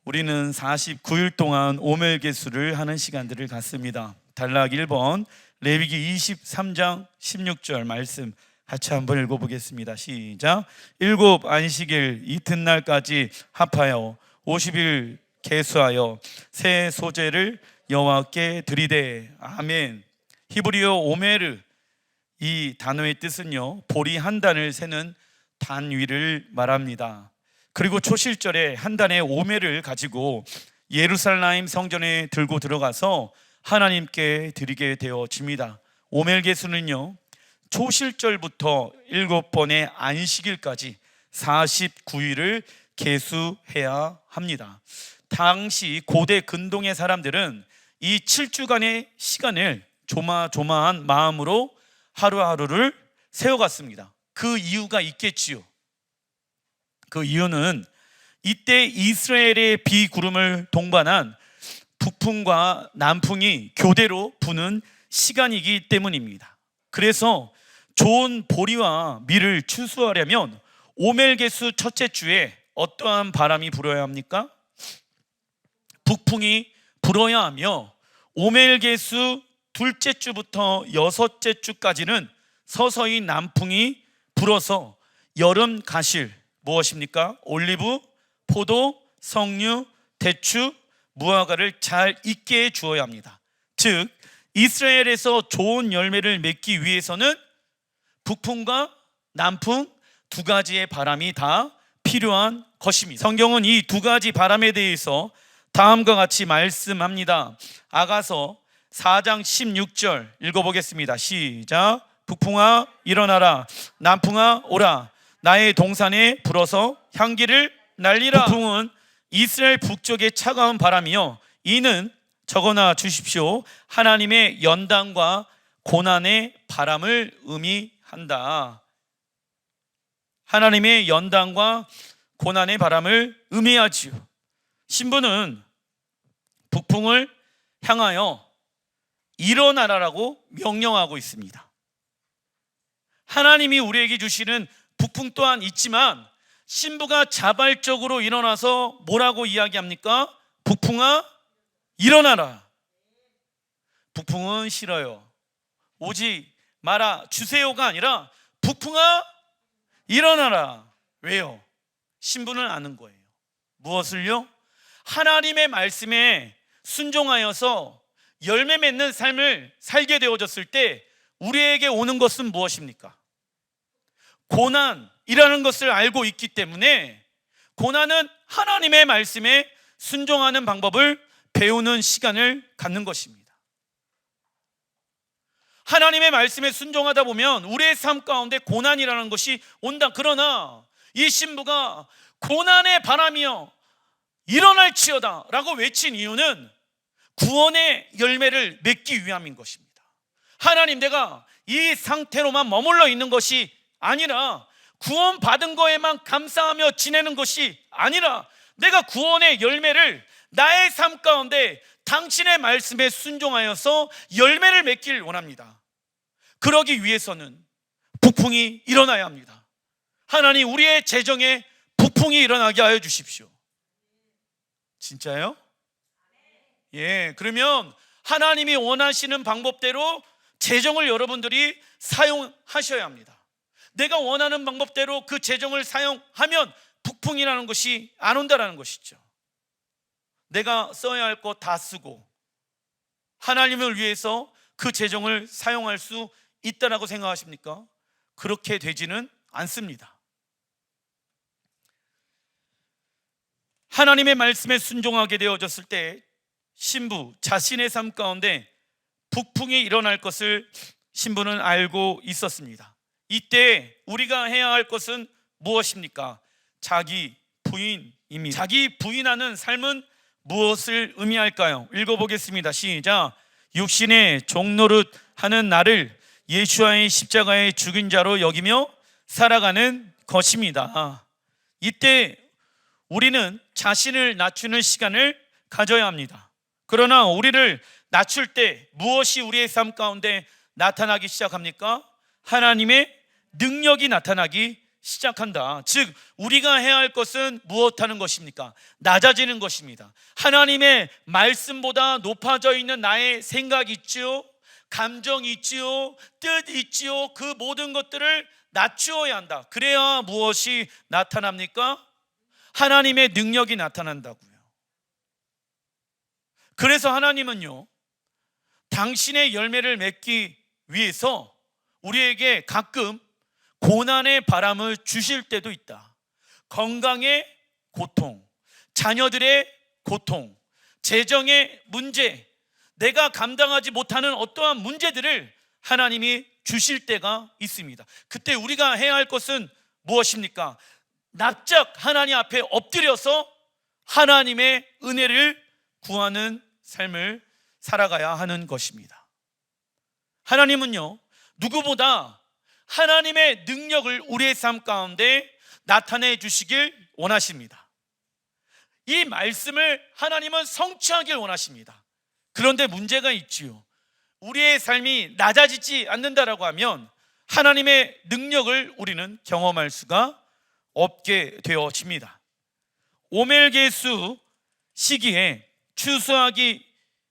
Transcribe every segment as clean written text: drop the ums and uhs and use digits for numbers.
우리는 49일 동안 오멜개수를 하는 시간들을 갖습니다. 단락 1번 레위기 23장 16절 말씀 같이 한번 읽어보겠습니다. 시작. 일곱 안식일 이튿날까지 합하여 50일 계수하여 새 소재를 여호와께 드리되. 아멘. 히브리어 오메르, 이 단어의 뜻은요, 보리 한 단을 세는 단위를 말합니다. 그리고 초실절에 한 단의 오메를 가지고 예루살렘 성전에 들고 들어가서 하나님께 드리게 되어집니다. 오멜 개수는요, 초실절부터 7번의 안식일까지 49일을 계수해야 합니다. 당시 고대 근동의 사람들은 이 7주간의 시간을 조마조마한 마음으로 하루하루를 세워갔습니다. 그 이유가 있겠지요. 그 이유는 이때 이스라엘의 비구름을 동반한 북풍과 남풍이 교대로 부는 시간이기 때문입니다. 그래서 좋은 보리와 밀을 추수하려면 오멜개수 첫째 주에 어떠한 바람이 불어야 합니까? 북풍이 불어야 하며, 오멜개수 둘째 주부터 여섯째 주까지는 서서히 남풍이 불어서 여름 가실, 무엇입니까? 올리브, 포도, 석류, 대추, 무화과를 잘 익게 주어야 합니다. 즉 이스라엘에서 좋은 열매를 맺기 위해서는 북풍과 남풍 두 가지의 바람이 다 필요한 것입니다. 성경은 이 두 가지 바람에 대해서 다음과 같이 말씀합니다. 아가서 4장 16절 읽어보겠습니다. 시작. 북풍아 일어나라, 남풍아 오라, 나의 동산에 불어서 향기를 날리라. 북풍은 이스라엘 북쪽의 차가운 바람이요, 이는 적어놔 주십시오. 하나님의 연단과 고난의 바람을 의미한다. 하나님의 연단과 고난의 바람을 의미하지요. 신부는 북풍을 향하여 일어나라라고 명령하고 있습니다. 하나님이 우리에게 주시는 북풍 또한 있지만 신부가 자발적으로 일어나서 뭐라고 이야기합니까? 북풍아 일어나라. 북풍은 싫어요. 오지 마라 주세요가 아니라 북풍아 일어나라. 왜요? 신부는 아는 거예요. 무엇을요? 하나님의 말씀에 순종하여서 열매 맺는 삶을 살게 되어졌을 때 우리에게 오는 것은 무엇입니까? 고난이라는 것을 알고 있기 때문에 고난은 하나님의 말씀에 순종하는 방법을 배우는 시간을 갖는 것입니다. 하나님의 말씀에 순종하다 보면 우리의 삶 가운데 고난이라는 것이 온다. 그러나 이 신부가 고난의 바람이여 일어날지어다 라고 외친 이유는 구원의 열매를 맺기 위함인 것입니다. 하나님, 내가 이 상태로만 머물러 있는 것이 아니라, 구원받은 거에만 감사하며 지내는 것이 아니라, 내가 구원의 열매를 나의 삶 가운데 당신의 말씀에 순종하여서 열매를 맺길 원합니다. 그러기 위해서는 북풍이 일어나야 합니다. 하나님, 우리의 재정에 북풍이 일어나게 하여 주십시오. 진짜요? 예, 그러면 하나님이 원하시는 방법대로 재정을 여러분들이 사용하셔야 합니다. 내가 원하는 방법대로 그 재정을 사용하면 북풍이라는 것이 안 온다라는 것이죠. 내가 써야 할 것 다 쓰고 하나님을 위해서 그 재정을 사용할 수 있다라고 생각하십니까? 그렇게 되지는 않습니다. 하나님의 말씀에 순종하게 되어졌을 때 신부 자신의 삶 가운데 북풍이 일어날 것을 신부는 알고 있었습니다. 이때 우리가 해야 할 것은 무엇입니까? 자기 부인입니다. 자기 부인하는 삶은 무엇을 의미할까요? 읽어보겠습니다. 시작. 육신의 종노릇 하는 나를 예수와의 십자가에 죽인 자로 여기며 살아가는 것입니다. 이때 우리는 자신을 낮추는 시간을 가져야 합니다. 그러나 우리를 낮출 때 무엇이 우리의 삶 가운데 나타나기 시작합니까? 하나님의 능력이 나타나기 시작한다. 즉 우리가 해야 할 것은 무엇하는 것입니까? 낮아지는 것입니다. 하나님의 말씀보다 높아져 있는 나의 생각 있지요, 감정 있지요, 뜻 있지요, 그 모든 것들을 낮추어야 한다. 그래야 무엇이 나타납니까? 하나님의 능력이 나타난다고요. 그래서 하나님은요, 당신의 열매를 맺기 위해서 우리에게 가끔 고난의 바람을 주실 때도 있다. 건강의 고통, 자녀들의 고통, 재정의 문제, 내가 감당하지 못하는 어떠한 문제들을 하나님이 주실 때가 있습니다. 그때 우리가 해야 할 것은 무엇입니까? 납작 하나님 앞에 엎드려서 하나님의 은혜를 구하는 삶을 살아가야 하는 것입니다. 하나님은요, 누구보다 하나님의 능력을 우리의 삶 가운데 나타내 주시길 원하십니다. 이 말씀을 하나님은 성취하길 원하십니다. 그런데 문제가 있지요. 우리의 삶이 낮아지지 않는다라고 하면 하나님의 능력을 우리는 경험할 수가 없게 되어집니다. 오멜개수 시기에 추수하기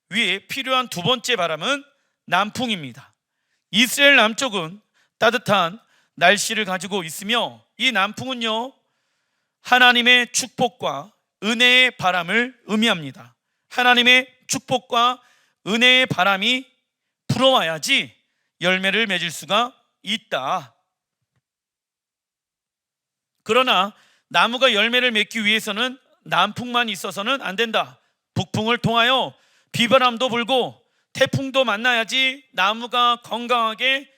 위해 필요한 두 번째 바람은 남풍입니다. 이스라엘 남쪽은 따뜻한 날씨를 가지고 있으며 이 남풍은요, 하나님의 축복과 은혜의 바람을 의미합니다. 하나님의 축복과 은혜의 바람이 불어와야지 열매를 맺을 수가 있다. 그러나 나무가 열매를 맺기 위해서는 남풍만 있어서는 안 된다. 북풍을 통하여 비바람도 불고 태풍도 만나야지 나무가 건강하게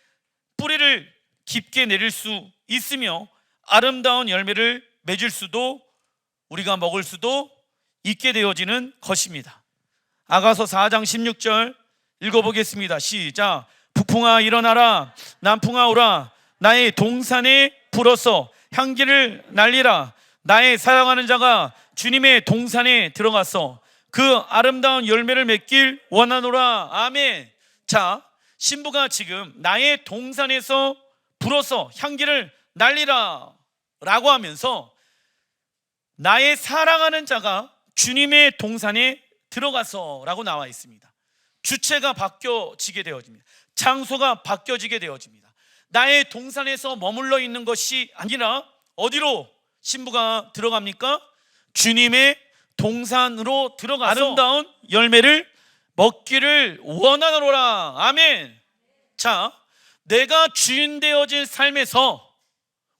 뿌리를 깊게 내릴 수 있으며 아름다운 열매를 맺을 수도, 우리가 먹을 수도 있게 되어지는 것입니다. 아가서 4장 16절 읽어보겠습니다. 시작. 북풍아 일어나라, 남풍아 오라, 나의 동산에 불어서 향기를 날리라. 나의 사랑하는 자가 주님의 동산에 들어가서 그 아름다운 열매를 맺길 원하노라. 아멘. 자, 신부가 지금 나의 동산에서 불어서 향기를 날리라 라고 하면서 나의 사랑하는 자가 주님의 동산에 들어가서 라고 나와 있습니다. 주체가 바뀌어지게 되어집니다. 장소가 바뀌어지게 되어집니다. 나의 동산에서 머물러 있는 것이 아니라 어디로 신부가 들어갑니까? 주님의 동산으로 들어가서 아름다운 열매를 먹기를 원하노라. 아멘. 자, 내가 주인 되어진 삶에서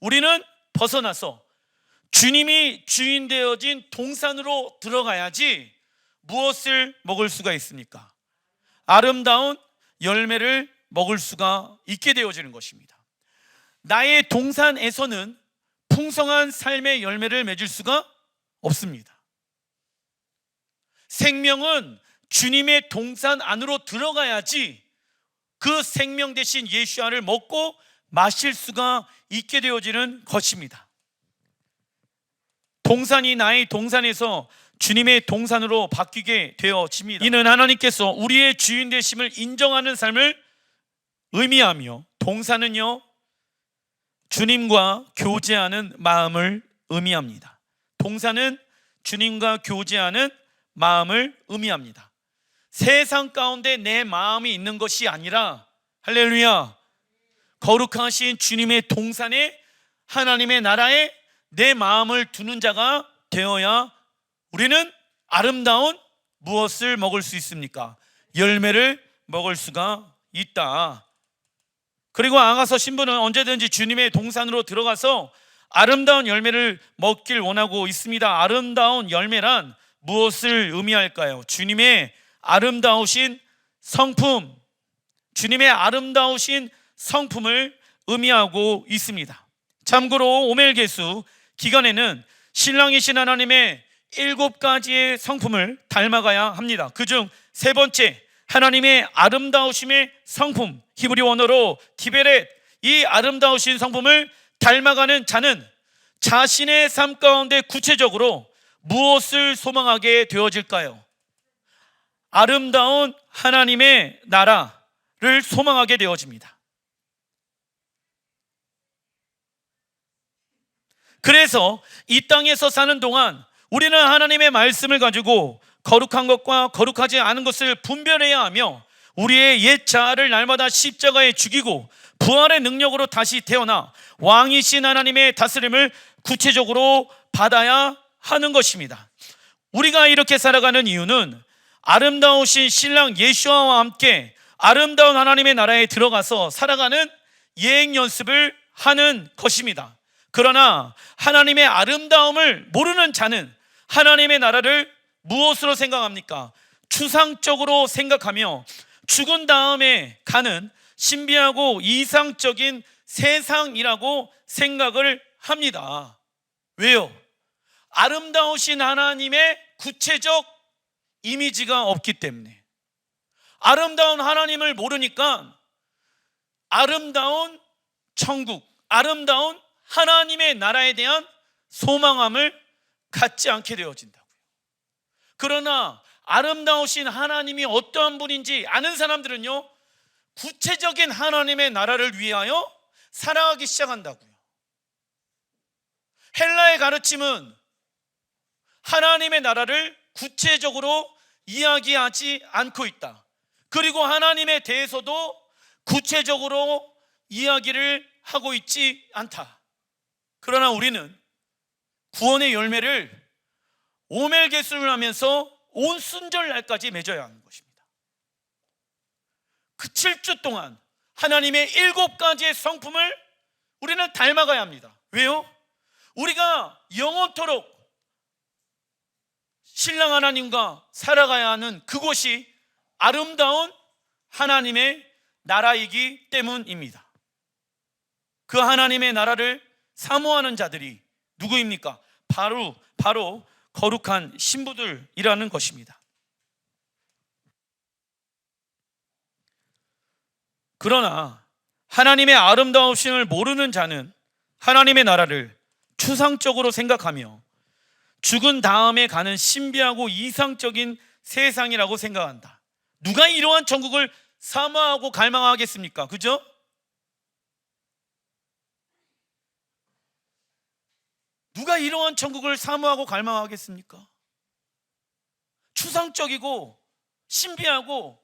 우리는 벗어나서 주님이 주인 되어진 동산으로 들어가야지 무엇을 먹을 수가 있습니까? 아름다운 열매를 먹을 수가 있게 되어지는 것입니다. 나의 동산에서는 풍성한 삶의 열매를 맺을 수가 없습니다. 생명은 주님의 동산 안으로 들어가야지 그 생명 대신 예수와를 먹고 마실 수가 있게 되어지는 것입니다. 동산이 나의 동산에서 주님의 동산으로 바뀌게 되어집니다. 이는 하나님께서 우리의 주인 되심을 인정하는 삶을 의미하며, 동산은요, 주님과 교제하는 마음을 의미합니다. 동산은 주님과 교제하는 마음을 의미합니다. 세상 가운데 내 마음이 있는 것이 아니라, 할렐루야, 거룩하신 주님의 동산에, 하나님의 나라에 내 마음을 두는 자가 되어야 우리는 아름다운 무엇을 먹을 수 있습니까? 열매를 먹을 수가 있다. 그리고 아가서 신부는 언제든지 주님의 동산으로 들어가서 아름다운 열매를 먹길 원하고 있습니다. 아름다운 열매란 무엇을 의미할까요? 주님의 아름다우신 성품, 주님의 아름다우신 성품을 의미하고 있습니다. 참고로 오멜개수 기간에는 신랑이신 하나님의 7가지의 성품을 닮아가야 합니다. 그중 세 번째, 하나님의 아름다우심의 성품, 히브리 원어로 티베렛, 이 아름다우신 성품을 닮아가는 자는 자신의 삶 가운데 구체적으로 무엇을 소망하게 되어질까요? 아름다운 하나님의 나라를 소망하게 되어집니다. 그래서 이 땅에서 사는 동안 우리는 하나님의 말씀을 가지고 거룩한 것과 거룩하지 않은 것을 분별해야 하며 우리의 옛 자아를 날마다 십자가에 죽이고 부활의 능력으로 다시 태어나 왕이신 하나님의 다스림을 구체적으로 받아야 하는 것입니다. 우리가 이렇게 살아가는 이유는 아름다우신 신랑 예수와와 함께 아름다운 하나님의 나라에 들어가서 살아가는 예행 연습을 하는 것입니다. 그러나 하나님의 아름다움을 모르는 자는 하나님의 나라를 무엇으로 생각합니까? 추상적으로 생각하며 죽은 다음에 가는 신비하고 이상적인 세상이라고 생각을 합니다. 왜요? 아름다우신 하나님의 구체적 이미지가 없기 때문에. 아름다운 하나님을 모르니까 아름다운 천국, 아름다운 하나님의 나라에 대한 소망함을 갖지 않게 되어진다고요. 그러나 아름다우신 하나님이 어떠한 분인지 아는 사람들은요, 구체적인 하나님의 나라를 위하여 살아가기 시작한다고요. 헬라의 가르침은 하나님의 나라를 구체적으로 이야기하지 않고 있다. 그리고 하나님에 대해서도 구체적으로 이야기를 하고 있지 않다. 그러나 우리는 구원의 열매를 오멜개수를 하면서 온 순절날까지 맺어야 하는 것입니다. 그 7주 동안 하나님의 7가지의 성품을 우리는 닮아가야 합니다. 왜요? 우리가 영원토록 신랑 하나님과 살아가야 하는 그곳이 아름다운 하나님의 나라이기 때문입니다. 그 하나님의 나라를 사모하는 자들이 누구입니까? 바로 거룩한 신부들이라는 것입니다. 그러나 하나님의 아름다우심을 모르는 자는 하나님의 나라를 추상적으로 생각하며 죽은 다음에 가는 신비하고 이상적인 세상이라고 생각한다. 누가 이러한 천국을 사모하고 갈망하겠습니까? 그죠? 누가 이러한 천국을 사모하고 갈망하겠습니까? 추상적이고 신비하고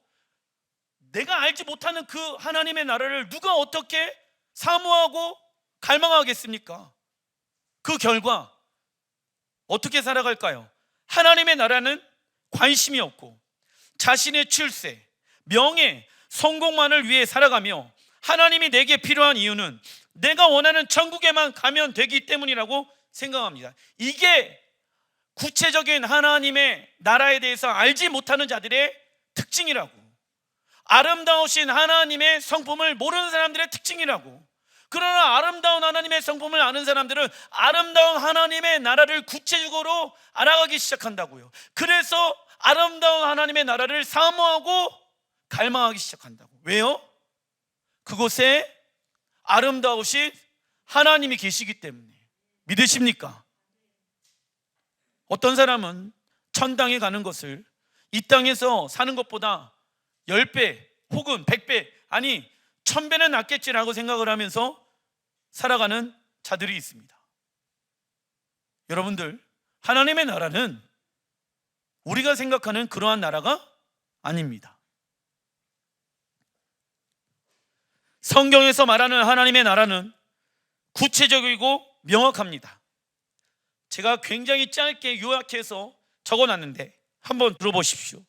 내가 알지 못하는 그 하나님의 나라를 누가 어떻게 사모하고 갈망하겠습니까? 그 결과 어떻게 살아갈까요? 하나님의 나라는 관심이 없고 자신의 출세, 명예, 성공만을 위해 살아가며 하나님이 내게 필요한 이유는 내가 원하는 천국에만 가면 되기 때문이라고 생각합니다. 이게 구체적인 하나님의 나라에 대해서 알지 못하는 자들의 특징이라고, 아름다우신 하나님의 성품을 모르는 사람들의 특징이라고. 그러나 아름다운 하나님의 성품을 아는 사람들은 아름다운 하나님의 나라를 구체적으로 알아가기 시작한다고요. 그래서 아름다운 하나님의 나라를 사모하고 갈망하기 시작한다고. 왜요? 그곳에 아름다우신 하나님이 계시기 때문에. 믿으십니까? 어떤 사람은 천당에 가는 것을 이 땅에서 사는 것보다 10배 혹은 100배, 아니 1000배는 낫겠지라고 생각을 하면서 살아가는 자들이 있습니다. 여러분들, 하나님의 나라는 우리가 생각하는 그러한 나라가 아닙니다. 성경에서 말하는 하나님의 나라는 구체적이고 명확합니다. 제가 굉장히 짧게 요약해서 적어놨는데 한번 들어보십시오.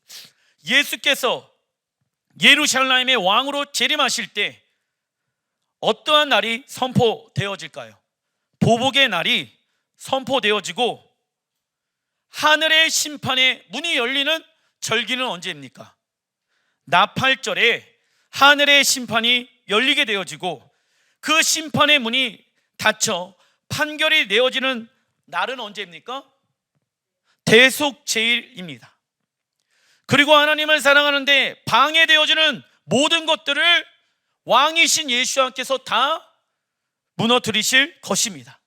예수께서 예루살렘의 왕으로 재림하실 때 어떠한 날이 선포되어질까요? 도복의 날이 선포되어지고 하늘의 심판의 문이 열리는 절기는 언제입니까? 나팔절에 하늘의 심판이 열리게 되어지고 그 심판의 문이 닫혀 판결이 내어지는 날은 언제입니까? 대속제일입니다. 그리고 하나님을 사랑하는데 방해되어지는 모든 것들을 왕이신 예수님께서 다 무너뜨리실 것입니다.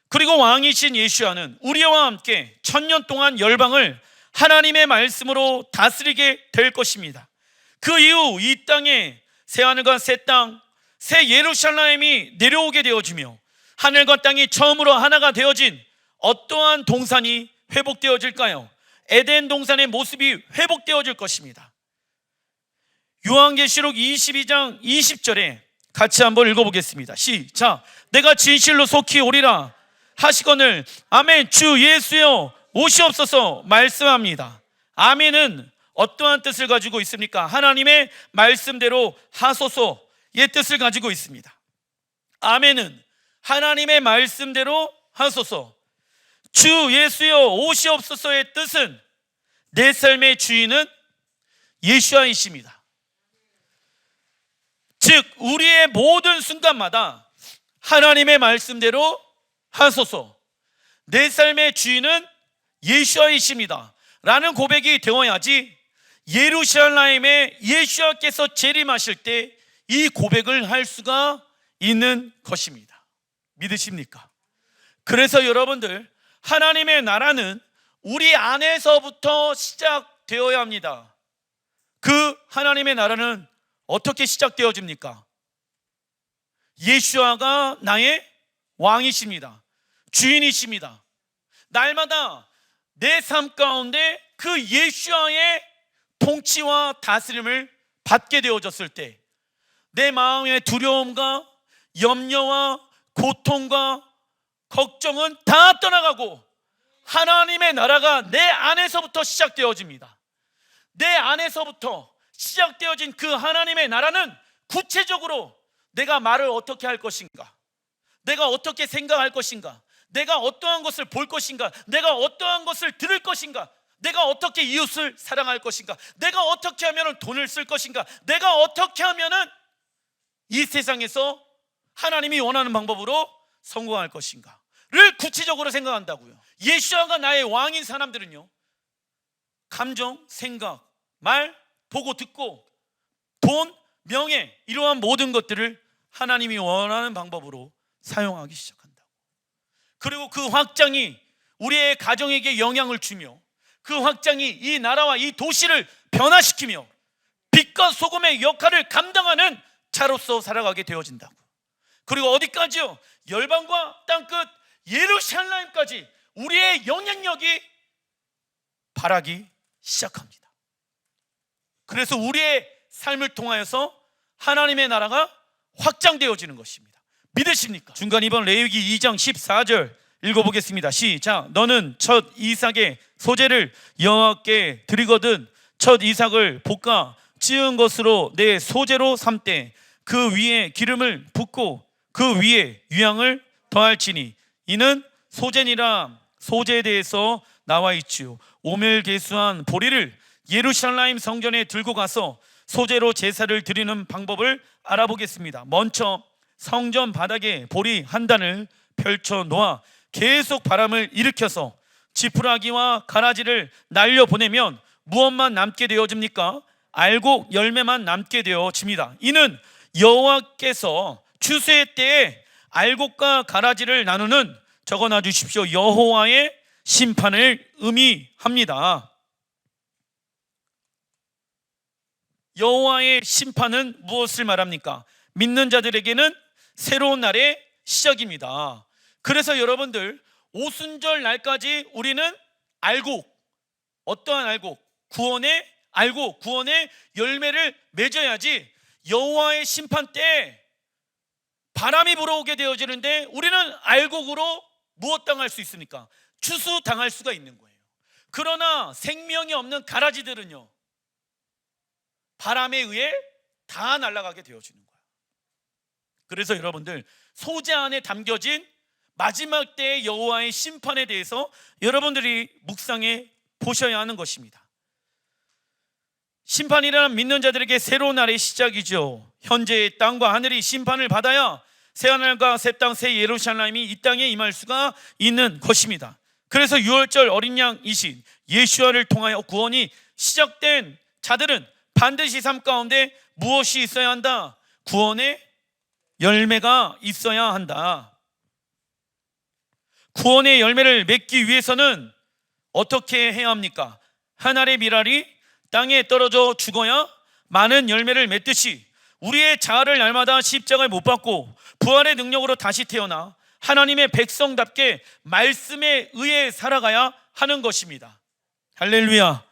그리고 왕이신 예수와는 우리와 함께 1000년 동안 열방을 하나님의 말씀으로 다스리게 될 것입니다. 그 이후 이 땅에 새 하늘과 새 땅, 새 예루살렘이 내려오게 되어지며 하늘과 땅이 처음으로 하나가 되어진 어떠한 동산이 회복되어질까요? 에덴 동산의 모습이 회복되어질 것입니다. 요한계시록 22장 20절에 같이 한번 읽어보겠습니다. 시작. 내가 진실로 속히 오리라 하시거늘 아멘. 주 예수여 오시옵소서 말씀합니다. 아멘은 어떠한 뜻을 가지고 있습니까? 하나님의 말씀대로 하소서의 뜻을 가지고 있습니다. 아멘은 하나님의 말씀대로 하소서. 주 예수여 오시옵소서의 뜻은 내 삶의 주인은 예수아이십니다. 즉 우리의 모든 순간마다 하나님의 말씀대로 하소서. 내 삶의 주인은 예수아이십니다 라는 고백이 되어야지 예루살렘에 예수아께서 재림하실 때 이 고백을 할 수가 있는 것입니다. 믿으십니까? 그래서 여러분들, 하나님의 나라는 우리 안에서부터 시작되어야 합니다. 그 하나님의 나라는 어떻게 시작되어집니까? 예수아가 나의 왕이십니다. 주인이십니다. 날마다 내 삶 가운데 그 예수아의 통치와 다스림을 받게 되어졌을 때 내 마음의 두려움과 염려와 고통과 걱정은 다 떠나가고 하나님의 나라가 내 안에서부터 시작되어집니다. 내 안에서부터 시작되어진 그 하나님의 나라는 구체적으로 내가 말을 어떻게 할 것인가, 내가 어떻게 생각할 것인가, 내가 어떠한 것을 볼 것인가, 내가 어떠한 것을 들을 것인가, 내가 어떻게 이웃을 사랑할 것인가, 내가 어떻게 하면 돈을 쓸 것인가, 내가 어떻게 하면 이 세상에서 하나님이 원하는 방법으로 성공할 것인가를 구체적으로 생각한다고요. 예수아가 나의 왕인 사람들은요, 감정, 생각, 말, 보고 듣고 돈, 명예, 이러한 모든 것들을 하나님이 원하는 방법으로 사용하기 시작한다고. 그리고 그 확장이 우리의 가정에게 영향을 주며 그 확장이 이 나라와 이 도시를 변화시키며 빛과 소금의 역할을 감당하는 자로서 살아가게 되어진다고. 그리고 어디까지요? 열방과 땅끝 예루살렘까지 우리의 영향력이 발하기 시작합니다. 그래서 우리의 삶을 통하여서 하나님의 나라가 확장되어지는 것입니다. 믿으십니까? 중간 2번 레위기 2장 14절 읽어보겠습니다. 시작. 너는 첫 이삭의 소재를 여호와께 드리거든 첫 이삭을 볶아 찌은 것으로 내 소재로 삼되 그 위에 기름을 붓고 그 위에 유향을 더할지니 이는 소재니라. 소재에 대해서 나와 있지요. 오멜개수한 보리를 예루살렘 성전에 들고 가서 소재로 제사를 드리는 방법을 알아보겠습니다. 먼저 성전 바닥에 보리 한 단을 펼쳐 놓아 계속 바람을 일으켜서 지푸라기와 가라지를 날려보내면 무엇만 남게 되어집니까? 알곡 열매만 남게 되어집니다. 이는 여호와께서 추수의 때에 알곡과 가라지를 나누는, 적어놔 주십시오, 여호와의 심판을 의미합니다. 여호와의 심판은 무엇을 말합니까? 믿는 자들에게는 새로운 날의 시작입니다. 그래서 여러분들, 오순절 날까지 우리는 알곡, 어떠한 알곡? 구원의 알곡, 구원의 열매를 맺어야지 여호와의 심판 때 바람이 불어오게 되어지는데 우리는 알곡으로 무엇 당할 수 있습니까? 추수 당할 수가 있는 거예요. 그러나 생명이 없는 가라지들은요, 바람에 의해 다 날아가게 되어지는 거예요. 그래서 여러분들, 소재 안에 담겨진 마지막 때의 여호와의 심판에 대해서 여러분들이 묵상해 보셔야 하는 것입니다. 심판이란 믿는 자들에게 새로운 날의 시작이죠. 현재의 땅과 하늘이 심판을 받아야 새하늘과 새 땅, 새 예루살렘이 이 땅에 임할 수가 있는 것입니다. 그래서 유월절 어린 양이신 예수아를 통하여 구원이 시작된 자들은 반드시 삶 가운데 무엇이 있어야 한다? 구원의 열매가 있어야 한다. 구원의 열매를 맺기 위해서는 어떻게 해야 합니까? 한 알의 밀알이 땅에 떨어져 죽어야 많은 열매를 맺듯이 우리의 자아를 날마다 십자가에 못 박고 부활의 능력으로 다시 태어나 하나님의 백성답게 말씀에 의해 살아가야 하는 것입니다. 할렐루야.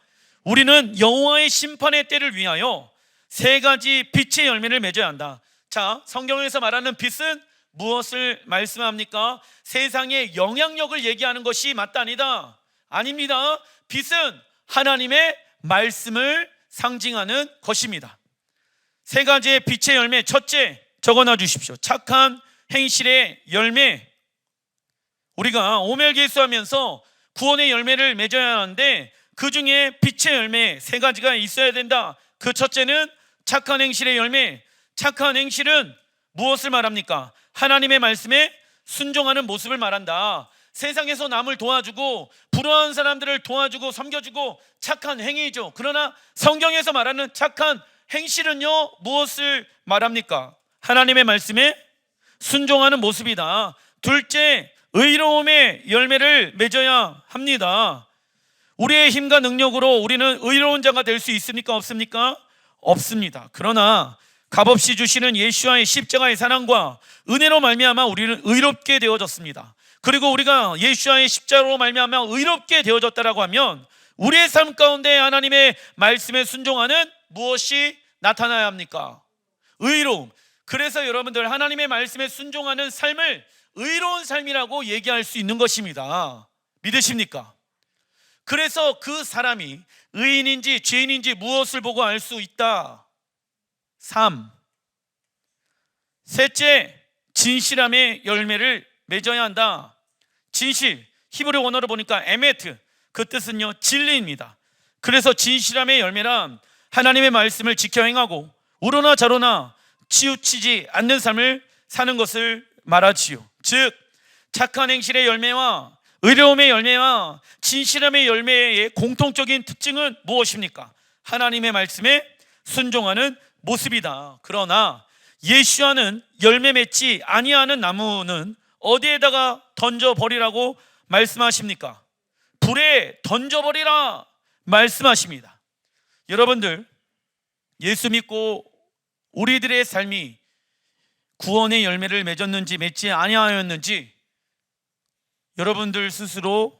우리는 여호와의 심판의 때를 위하여 세 가지 빛의 열매를 맺어야 한다. 자, 성경에서 말하는 빛은 무엇을 말씀합니까? 세상의 영향력을 얘기하는 것이 맞다 아니다? 아닙니다. 빛은 하나님의 말씀을 상징하는 것입니다. 세 가지의 빛의 열매, 첫째 적어놔 주십시오. 착한 행실의 열매. 우리가 오멜개수하면서 구원의 열매를 맺어야 하는데 그 중에 빛의 열매 세 가지가 있어야 된다. 그 첫째는 착한 행실의 열매. 착한 행실은 무엇을 말합니까? 하나님의 말씀에 순종하는 모습을 말한다. 세상에서 남을 도와주고 불우한 사람들을 도와주고 섬겨주고 착한 행위죠. 그러나 성경에서 말하는 착한 행실은요, 무엇을 말합니까? 하나님의 말씀에 순종하는 모습이다. 둘째, 의로움의 열매를 맺어야 합니다. 우리의 힘과 능력으로 우리는 의로운 자가 될 수 있습니까? 없습니까? 없습니다. 그러나 값없이 주시는 예수와의 십자가의 사랑과 은혜로 말미암아 우리는 의롭게 되어졌습니다. 그리고 우리가 예수와의 십자가로 말미암아 의롭게 되어졌다라고 하면 우리의 삶 가운데 하나님의 말씀에 순종하는 무엇이 나타나야 합니까? 의로움. 그래서 여러분들 하나님의 말씀에 순종하는 삶을 의로운 삶이라고 얘기할 수 있는 것입니다. 믿으십니까? 그래서 그 사람이 의인인지 죄인인지 무엇을 보고 알 수 있다? 3. 셋째, 진실함의 열매를 맺어야 한다. 진실, 히브리 원어로 보니까 에메트, 그 뜻은요 진리입니다. 그래서 진실함의 열매란 하나님의 말씀을 지켜 행하고 우로나 좌로나 치우치지 않는 삶을 사는 것을 말하지요. 즉 착한 행실의 열매와 의로움의 열매와 진실함의 열매의 공통적인 특징은 무엇입니까? 하나님의 말씀에 순종하는 모습이다. 그러나 예수와는 열매 맺지 아니하는 나무는 어디에다가 던져버리라고 말씀하십니까? 불에 던져버리라 말씀하십니다. 여러분들, 예수 믿고 우리들의 삶이 구원의 열매를 맺었는지 맺지 아니하였는지 여러분들 스스로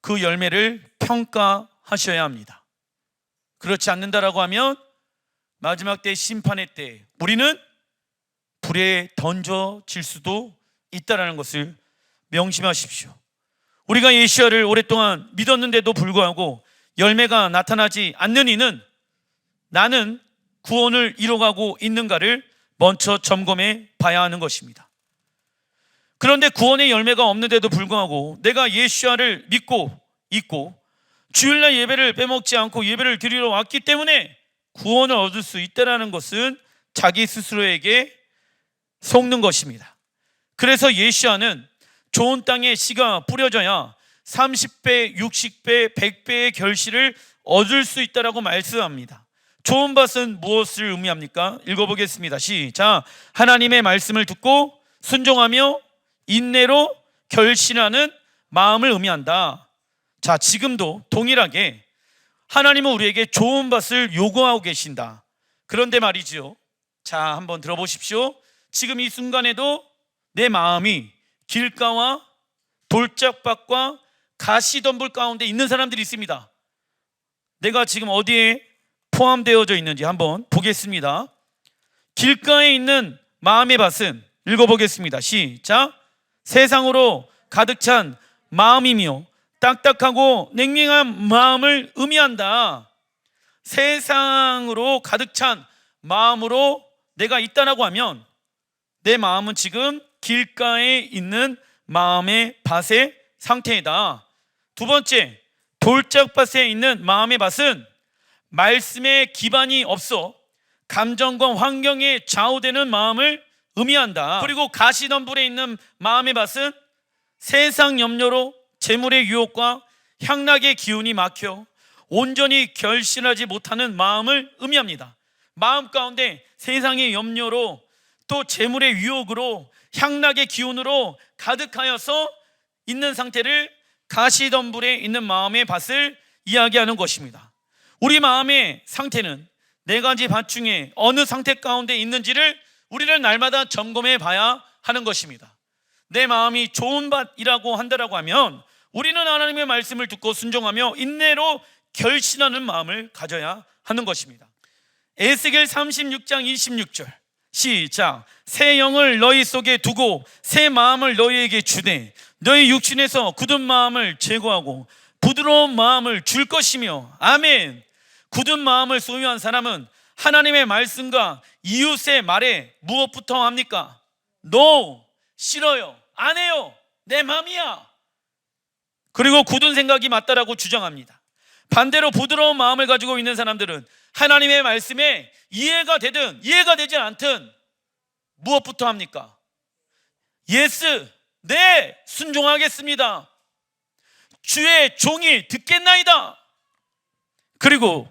그 열매를 평가하셔야 합니다. 그렇지 않는다라고 하면 마지막 때 심판의 때 우리는 불에 던져질 수도 있다라는 것을 명심하십시오. 우리가 예수를 오랫동안 믿었는데도 불구하고 열매가 나타나지 않는 이는 나는 구원을 이뤄가고 있는가를 먼저 점검해 봐야 하는 것입니다. 그런데 구원의 열매가 없는데도 불구하고 내가 예수를 믿고 있고 주일날 예배를 빼먹지 않고 예배를 드리러 왔기 때문에 구원을 얻을 수 있다는 것은 자기 스스로에게 속는 것입니다. 그래서 예수와는 좋은 땅에 씨가 뿌려져야 30배, 60배, 100배의 결실을 얻을 수 있다고 말씀합니다. 좋은 밭은 무엇을 의미합니까? 읽어보겠습니다. 시작. 하나님의 말씀을 듣고 순종하며 인내로 결실하는 마음을 의미한다. 자, 지금도 동일하게 하나님은 우리에게 좋은 밭을 요구하고 계신다. 그런데 말이지요, 자, 한번 들어보십시오. 지금 이 순간에도 내 마음이 길가와 돌짝밭과 가시덤불 가운데 있는 사람들이 있습니다. 내가 지금 어디에 포함되어져 있는지 한번 보겠습니다. 길가에 있는 마음의 밭은 읽어보겠습니다. 시작. 세상으로 가득 찬 마음이며 딱딱하고 냉랭한 마음을 의미한다. 세상으로 가득 찬 마음으로 내가 있다라고 하면 내 마음은 지금 길가에 있는 마음의 밭의 상태이다. 두 번째, 돌짝밭에 있는 마음의 밭은 말씀에 기반이 없어 감정과 환경에 좌우되는 마음을 의미한다. 그리고 가시덤불에 있는 마음의 밭은 세상 염려로 재물의 유혹과 향락의 기운이 막혀 온전히 결실하지 못하는 마음을 의미합니다. 마음 가운데 세상의 염려로 또 재물의 유혹으로 향락의 기운으로 가득하여서 있는 상태를 가시덤불에 있는 마음의 밭을 이야기하는 것입니다. 우리 마음의 상태는 네 가지 밭 중에 어느 상태 가운데 있는지를 우리는 날마다 점검해 봐야 하는 것입니다. 내 마음이 좋은 밭이라고 한다라고 하면 우리는 하나님의 말씀을 듣고 순종하며 인내로 결신하는 마음을 가져야 하는 것입니다. 에스겔 36장 26절 시작. 새 영을 너희 속에 두고 새 마음을 너희에게 주되 너희 육신에서 굳은 마음을 제거하고 부드러운 마음을 줄 것이며. 아멘. 굳은 마음을 소유한 사람은 하나님의 말씀과 이웃의 말에 무엇부터 합니까? No, 싫어요, 안 해요, 내 마음이야. 그리고 굳은 생각이 맞다라고 주장합니다. 반대로 부드러운 마음을 가지고 있는 사람들은 하나님의 말씀에 이해가 되든 이해가 되지 않든 무엇부터 합니까? 예스, 네, 순종하겠습니다. 주의 종이 듣겠나이다. 그리고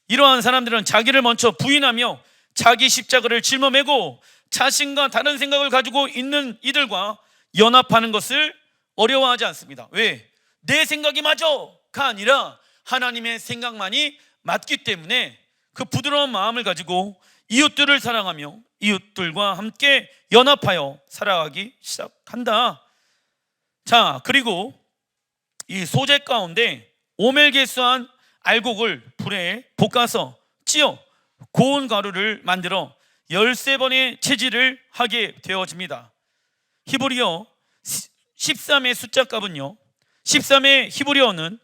이러한 사람들은 자기를 먼저 부인하며 자기 십자가를 짊어매고 자신과 다른 생각을 가지고 있는 이들과 연합하는 것을 어려워하지 않습니다. 왜? 내 생각이 맞아가 아니라 하나님의 생각만이 맞기 때문에 그 부드러운 마음을 가지고 이웃들을 사랑하며 이웃들과 함께 연합하여 살아가기 시작한다. 자, 그리고 이 소재 가운데 오멜개수한 알곡을 불에 볶아서 찌어 고운 가루를 만들어 13번의 체질을 하게 되어집니다. 히브리어 13의 숫자 값은요, 13의 히브리어는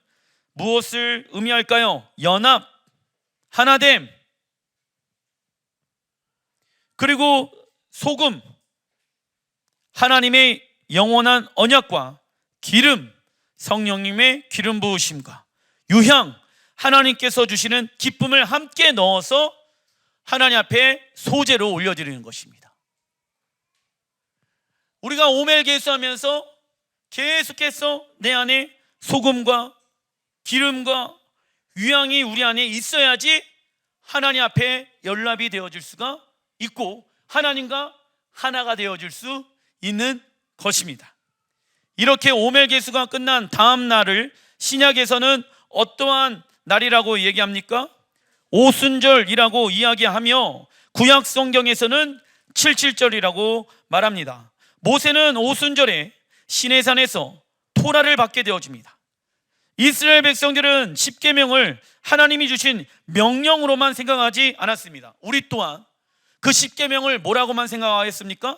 무엇을 의미할까요? 연합, 하나됨. 그리고 소금, 하나님의 영원한 언약과 기름, 성령님의 기름 부으심과 유향, 하나님께서 주시는 기쁨을 함께 넣어서 하나님 앞에 소재로 올려드리는 것입니다. 우리가 오멜개수하면서 계속해서 내 안에 소금과 기름과 유향이 우리 안에 있어야지 하나님 앞에 연합이 되어질 수가 있고 하나님과 하나가 되어질 수 있는 것입니다. 이렇게 오멜개수가 끝난 다음 날을 신약에서는 어떠한 날이라고 얘기합니까? 오순절이라고 이야기하며 구약 성경에서는 77절이라고 말합니다. 모세는 오순절에 시내산에서 토라를 받게 되어집니다. 이스라엘 백성들은 십계명을 하나님이 주신 명령으로만 생각하지 않았습니다. 우리 또한 그 십계명을 뭐라고만 생각하겠습니까?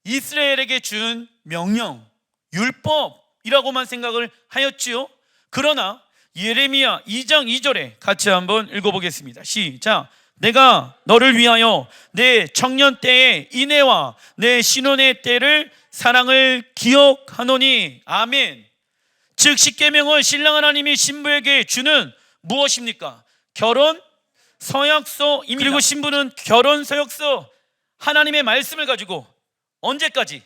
이스라엘에게 준 명령, 율법이라고만 생각을 하였지요. 그러나 예레미야 2장 2절에 같이 한번 읽어보겠습니다. 시작. 내가 너를 위하여 내 청년 때의 인애와 내 신혼의 때를 사랑을 기억하노니. 아멘. 즉 십계명을 신랑 하나님이 신부에게 주는 무엇입니까? 결혼 서약서입니다. 그리고 신부는 결혼 서약서 하나님의 말씀을 가지고 언제까지?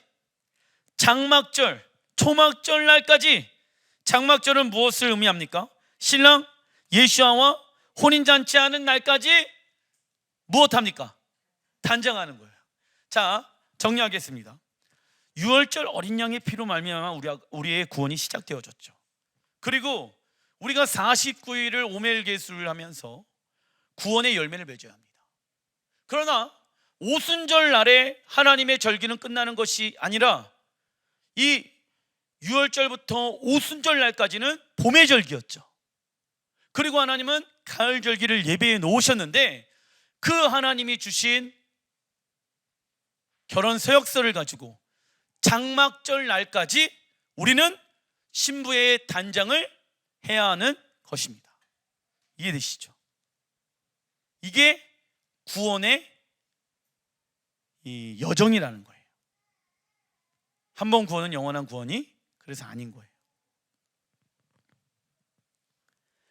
장막절, 초막절 날까지. 장막절은 무엇을 의미합니까? 신랑 예수와와 혼인잔치 하는 날까지 무엇합니까? 단장하는 거예요. 자, 정리하겠습니다. 6월절 어린 양의 피로 말미암아 우리의 구원이 시작되어졌죠. 그리고 우리가 49일을 오멜개수를 하면서 구원의 열매를 맺어야 합니다. 그러나 오순절 날에 하나님의 절기는 끝나는 것이 아니라 이 6월절부터 오순절 날까지는 봄의 절기였죠. 그리고 하나님은 가을 절기를 예배해 놓으셨는데 그 하나님이 주신 결혼 서약서를 가지고 장막절 날까지 우리는 신부의 단장을 해야 하는 것입니다. 이해되시죠? 이게 구원의 이 여정이라는 거예요. 한 번 구원은 영원한 구원이 그래서 아닌 거예요.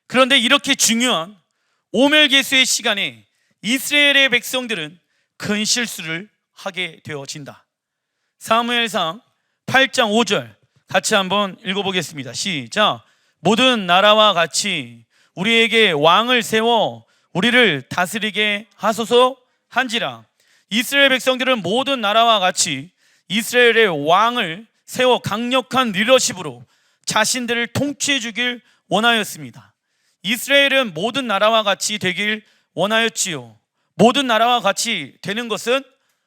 그런데 이렇게 중요한 오멜개수의 시간에 이스라엘의 백성들은 큰 실수를 하게 되어진다. 사무엘상 8장 5절 같이 한번 읽어보겠습니다. 시작. 모든 나라와 같이 우리에게 왕을 세워 우리를 다스리게 하소서 한지라. 이스라엘 백성들은 모든 나라와 같이 이스라엘의 왕을 세워 강력한 리더십으로 자신들을 통치해 주길 원하였습니다. 이스라엘은 모든 나라와 같이 되길 원하였지요. 모든 나라와 같이 되는 것은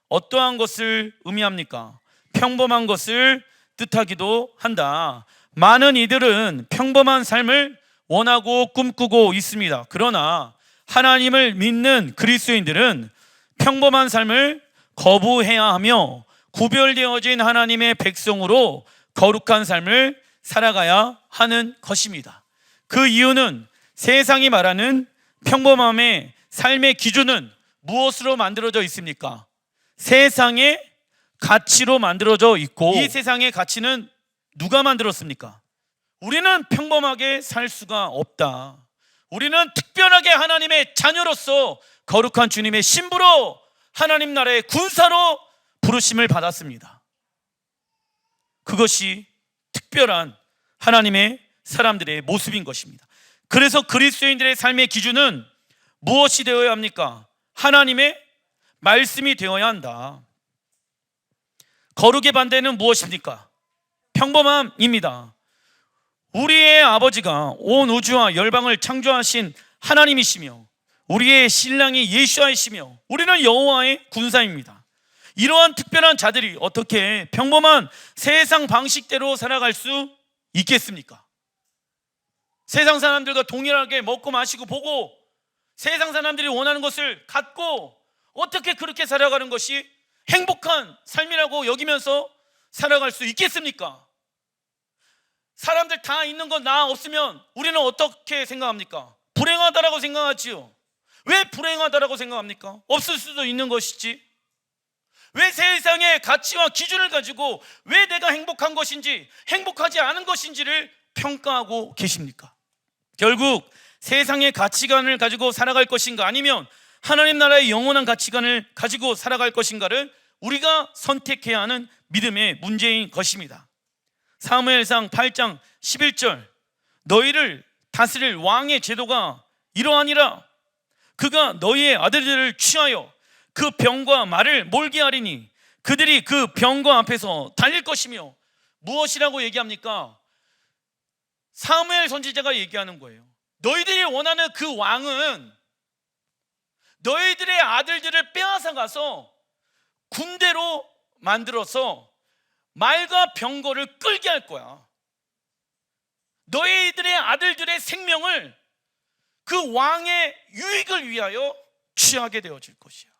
어떠한 것을 의미합니까? 평범한 것을 뜻하기도 한다. 많은 이들은 평범한 삶을 원하고 꿈꾸고 있습니다. 그러나 하나님을 믿는 그리스도인들은 평범한 삶을 거부해야 하며 구별되어진 하나님의 백성으로 거룩한 삶을 살아가야 하는 것입니다. 그 이유는 세상이 말하는 평범함의 삶의 기준은 무엇으로 만들어져 있습니까? 세상의 가치로 만들어져 있고, 이 세상의 가치는 누가 만들었습니까? 우리는 평범하게 살 수가 없다. 우리는 특별하게 하나님의 자녀로서 거룩한 주님의 신부로 하나님 나라의 군사로 부르심을 받았습니다. 그것이 특별한 하나님의 사람들의 모습인 것입니다. 그래서 그리스도인들의 삶의 기준은 무엇이 되어야 합니까? 하나님의 말씀이 되어야 한다. 거룩의 반대는 무엇입니까? 평범함입니다. 우리의 아버지가 온 우주와 열방을 창조하신 하나님이시며 우리의 신랑이 예수아이시며 우리는 여호와의 군사입니다. 이러한 특별한 자들이 어떻게 평범한 세상 방식대로 살아갈 수 있겠습니까? 세상 사람들과 동일하게 먹고 마시고 보고 세상 사람들이 원하는 것을 갖고 어떻게 그렇게 살아가는 것이 행복한 삶이라고 여기면서 살아갈 수 있겠습니까? 사람들 다 있는 건 나 없으면 우리는 어떻게 생각합니까? 불행하다라고 생각하지요. 왜 불행하다라고 생각합니까? 없을 수도 있는 것이지. 왜 세상의 가치와 기준을 가지고 왜 내가 행복한 것인지 행복하지 않은 것인지를 평가하고 계십니까? 결국 세상의 가치관을 가지고 살아갈 것인가 아니면 하나님 나라의 영원한 가치관을 가지고 살아갈 것인가를 우리가 선택해야 하는 믿음의 문제인 것입니다. 사무엘상 8장 11절 너희를 다스릴 왕의 제도가 이러하니라. 그가 너희의 아들들을 취하여 그 병과 말을 몰게 하리니 그들이 그 병과 앞에서 달릴 것이며. 무엇이라고 얘기합니까? 사무엘 선지자가 얘기하는 거예요. 너희들이 원하는 그 왕은 너희들의 아들들을 빼앗아 가서 군대로 만들어서 말과 병거를 끌게 할 거야. 너희들의 아들들의 생명을 그 왕의 유익을 위하여 취하게 되어질 것이야.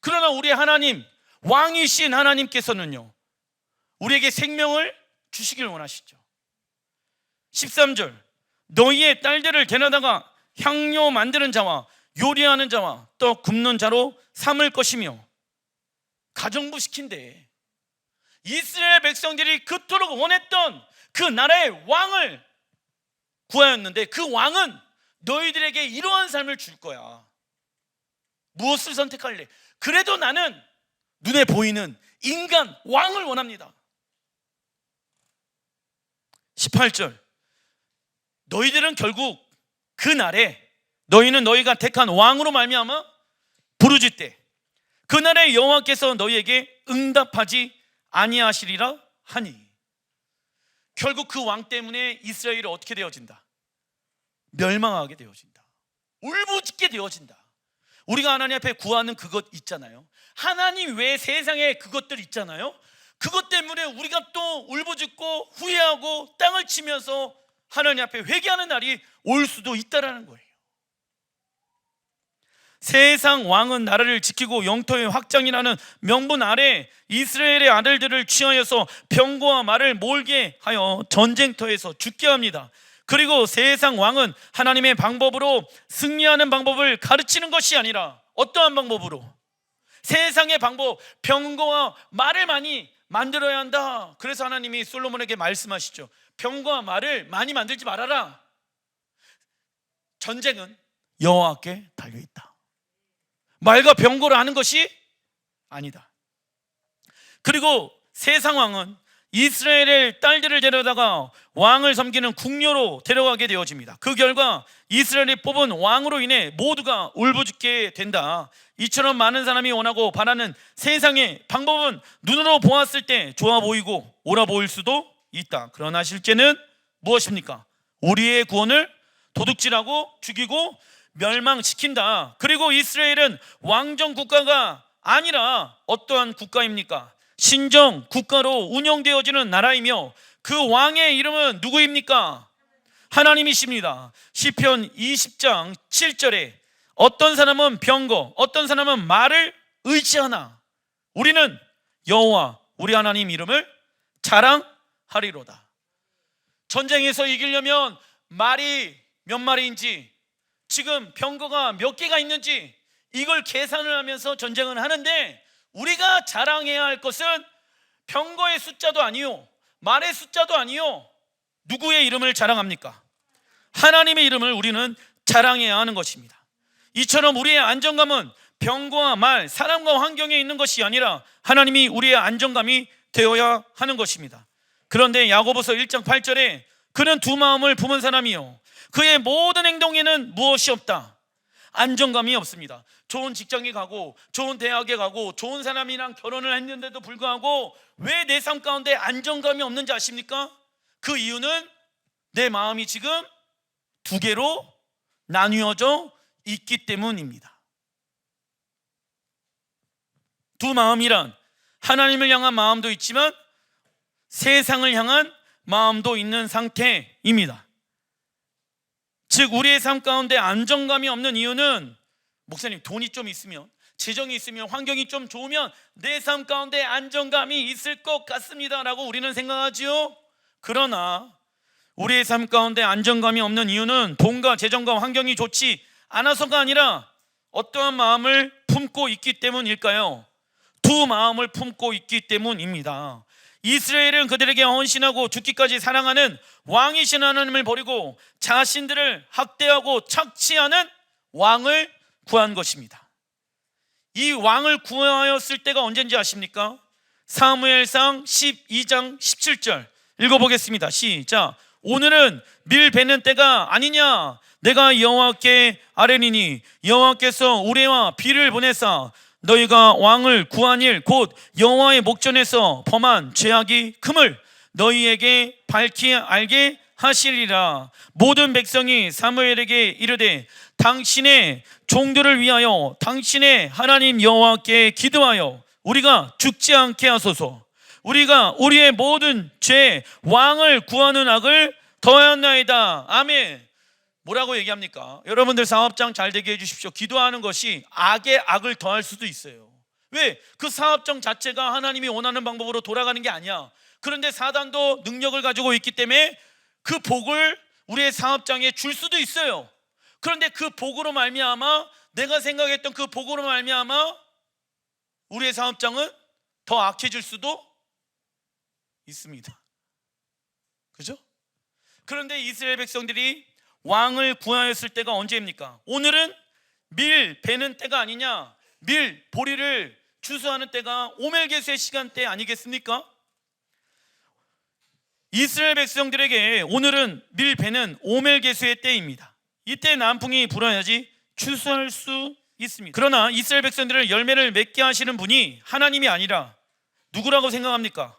그러나 우리 하나님, 왕이신 하나님께서는요, 우리에게 생명을 주시길 원하시죠. 13절 너희의 딸들을 데려다가 향료 만드는 자와 요리하는 자와 떡 굽는 자로 삼을 것이며. 가정부 시킨대. 이스라엘 백성들이 그토록 원했던 그 나라의 왕을 구하였는데 그 왕은 너희들에게 이러한 삶을 줄 거야. 무엇을 선택할래? 그래도 나는 눈에 보이는 인간 왕을 원합니다. 18절 너희들은 결국 그 날에 너희는 너희가 택한 왕으로 말미암아 부르짖되 그 날에 여호와께서 너희에게 응답하지 아니하시리라 하니. 결국 그 왕 때문에 이스라엘이 어떻게 되어진다? 멸망하게 되어진다. 울부짖게 되어진다. 우리가 하나님 앞에 구하는 그것 있잖아요. 하나님 외에 세상에 그것들 있잖아요. 그것 때문에 우리가 또 울부짖고 후회하고 땅을 치면서 하나님 앞에 회개하는 날이 올 수도 있다라는 거예요. 세상 왕은 나라를 지키고 영토의 확장이라는 명분 아래 이스라엘의 아들들을 취하여서 병거와 말을 몰게 하여 전쟁터에서 죽게 합니다. 그리고 세상 왕은 하나님의 방법으로 승리하는 방법을 가르치는 것이 아니라 어떠한 방법으로? 세상의 방법, 병거와 말을 많이 만들어야 한다. 그래서 하나님이 솔로몬에게 말씀하시죠. 병거와 말을 많이 만들지 말아라. 전쟁은 여호와께 달려있다. 말과 병거로 하는 것이 아니다. 그리고 세상 왕은 이스라엘의 딸들을 데려다가 왕을 섬기는 궁녀로 데려가게 되어집니다. 그 결과 이스라엘이 뽑은 왕으로 인해 모두가 울부짖게 된다. 이처럼 많은 사람이 원하고 바라는 세상의 방법은 눈으로 보았을 때 좋아 보이고 옳아 보일 수도 있다. 그러나 실제는 무엇입니까? 우리의 구원을 도둑질하고 죽이고 멸망시킨다. 그리고 이스라엘은 왕정 국가가 아니라 어떠한 국가입니까? 신정 국가로 운영되어지는 나라이며 그 왕의 이름은 누구입니까? 하나님이십니다. 시편 20장 7절에 어떤 사람은 병거, 어떤 사람은 말을 의지하나 우리는 여호와 우리 하나님 이름을 자랑하리로다. 전쟁에서 이기려면 말이 몇 마리인지, 지금 병거가 몇 개가 있는지 이걸 계산을 하면서 전쟁을 하는데, 우리가 자랑해야 할 것은 병거의 숫자도 아니요, 말의 숫자도 아니요, 누구의 이름을 자랑합니까? 하나님의 이름을 우리는 자랑해야 하는 것입니다. 이처럼 우리의 안정감은 병거와 말, 사람과 환경에 있는 것이 아니라 하나님이 우리의 안정감이 되어야 하는 것입니다. 그런데 야고보서 1장 8절에 그는 두 마음을 품은 사람이요 그의 모든 행동에는 무엇이 없다. 안정감이 없습니다. 좋은 직장에 가고 좋은 대학에 가고 좋은 사람이랑 결혼을 했는데도 불구하고 왜 내 삶 가운데 안정감이 없는지 아십니까? 그 이유는 내 마음이 지금 두 개로 나뉘어져 있기 때문입니다. 두 마음이란 하나님을 향한 마음도 있지만 세상을 향한 마음도 있는 상태입니다. 즉 우리의 삶 가운데 안정감이 없는 이유는, 목사님 돈이 좀 있으면, 재정이 있으면, 환경이 좀 좋으면 내 삶 가운데 안정감이 있을 것 같습니다 라고 우리는 생각하지요. 그러나 우리의 삶 가운데 안정감이 없는 이유는 돈과 재정과 환경이 좋지 않아서가 아니라 어떠한 마음을 품고 있기 때문일까요? 두 마음을 품고 있기 때문입니다. 이스라엘은 그들에게 헌신하고 죽기까지 사랑하는 왕이신 하나님을 버리고 자신들을 학대하고 착취하는 왕을 구한 것입니다. 이 왕을 구하였을 때가 언제인지 아십니까? 사무엘상 12장 17절 읽어보겠습니다. 시작. 오늘은 밀 베는 때가 아니냐? 내가 여호와께 아뢰니니 여호와께서 우레와 비를 보내사 너희가 왕을 구한 일 곧 여호와의 목전에서 범한 죄악이 금을 너희에게 밝히 알게 하시리라. 모든 백성이 사무엘에게 이르되 당신의 종들을 위하여 당신의 하나님 여호와께 기도하여 우리가 죽지 않게 하소서. 우리가 우리의 모든 죄 왕을 구하는 악을 더하였나이다. 아멘. 뭐라고 얘기합니까? 여러분들 사업장 잘 되게 해주십시오. 기도하는 것이 악의 악을 더할 수도 있어요. 왜? 그 사업장 자체가 하나님이 원하는 방법으로 돌아가는 게 아니야. 그런데 사단도 능력을 가지고 있기 때문에 그 복을 우리의 사업장에 줄 수도 있어요. 그런데 그 복으로 말미암아, 내가 생각했던 그 복으로 말미암아 우리의 사업장은 더 악해질 수도 있습니다. 그죠? 그런데 이스라엘 백성들이 왕을 구하였을 때가 언제입니까? 오늘은 밀 베는 때가 아니냐, 밀 보리를 추수하는 때가 오멜개수의 시간대 아니겠습니까? 이스라엘 백성들에게 오늘은 밀 베는 오멜개수의 때입니다. 이때 남풍이 불어야지 추수할 수 있습니다. 그러나 이스라엘 백성들을 열매를 맺게 하시는 분이 하나님이 아니라 누구라고 생각합니까?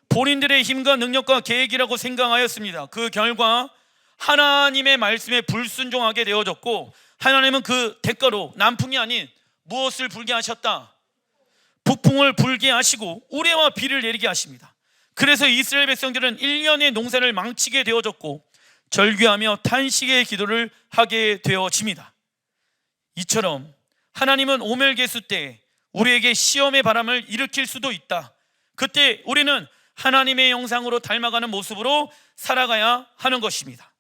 본인들의 힘과 능력과 계획이라고 생각하였습니다. 그 결과 하나님의 말씀에 불순종하게 되어졌고, 하나님은 그 대가로 남풍이 아닌 무엇을 불게 하셨다? 북풍을 불게 하시고 우레와 비를 내리게 하십니다. 그래서 이스라엘 백성들은 1년의 농사를 망치게 되어졌고 절규하며 탄식의 기도를 하게 되어집니다. 이처럼 하나님은 오멜개수 때 우리에게 시험의 바람을 일으킬 수도 있다. 그때 우리는 하나님의 형상으로 닮아가는 모습으로 살아가야 하는 것입니다.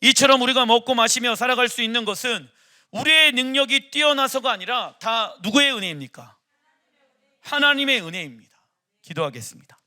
이처럼 우리가 먹고 마시며 살아갈 수 있는 것은 우리의 능력이 뛰어나서가 아니라 다 누구의 은혜입니까? 하나님의 은혜입니다. 기도하겠습니다.